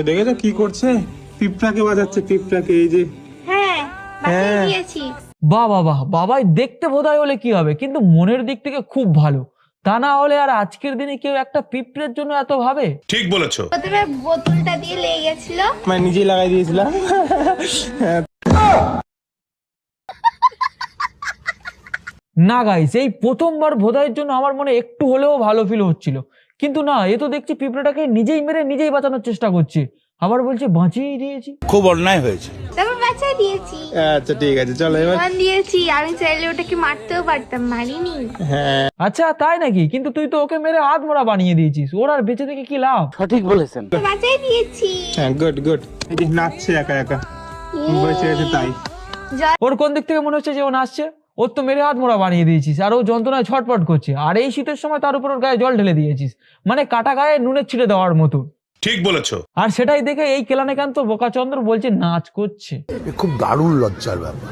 দেখেছো কি করছে? পিঁপড়াকে বাজাচ্ছে, পিঁপড়াকে। এই যে হ্যাঁ বাসায় হ্যাঁ। দিয়েছি। বাহ বাহ বাহ, বাবাই দেখতে বোধাই হলে কি হবে, কিন্তু মনের দিক থেকে খুব ভালো। তা না হলে আর আজকের দিনে কেউ একটা পিঁপড়ের জন্য এত ভাবে? ঠিক বলেছো। প্রথমে বোতলটা দিয়ে লেগে গেছিল। মানে নিজেই লাগাই দিয়েছিলাম। না গাইস, এই প্রথমবার ভোদাইয়ের জন্য আমার মনে একটু হলেও ভালো ফিল হচ্ছিল, কিন্তু না, এ তো দেখছি পিঁপড়াটাকে নিজেই মেরে নিজেই বাঁচানোর চেষ্টা করছে, আবার বলছে বাঁচিয়েই দিয়েছি। খুব অন্যায় হয়েছে। তারপর বাঁচাই দিয়েছি। আচ্ছা ঠিক আছে, চলো এবার। জীবন দিয়েছি, আমি চাইলে ওটাকে মারতেও পারতাম, মারিনি। হ্যাঁ আচ্ছা তাই নাকি? কিন্তু তুই তো ওকে মেরে হাত মোড়া বানিয়ে দিয়েছিস, ওর আর বেঁচে থেকে কি লাভ? তো বাঁচাই দিয়েছি। হ্যাঁ, গুড গুড। এই যে নাচছে একা একা, বসে গেছে তাই। ওর কোন দিক থেকে মনে হচ্ছে যে ও নাচছে? ওর তো মেরে হাত মোড়া বানিয়ে দিয়েছিস, আর ও যন্ত্রণায় ছটপট করছে, আর এই শীতের সময় তার উপর ওর গায়ে জল ঢেলে দিয়েছিস, মানে কাটা গায়ে নুনের ছিটে দেওয়ার মতো। ঠিক বলেছো। আর সেটাই দেখে এই কেলানেকান্ত বোকাচন্দ্র বলছে নাচ করছে। খুব দারুণ লজ্জার ব্যাপার।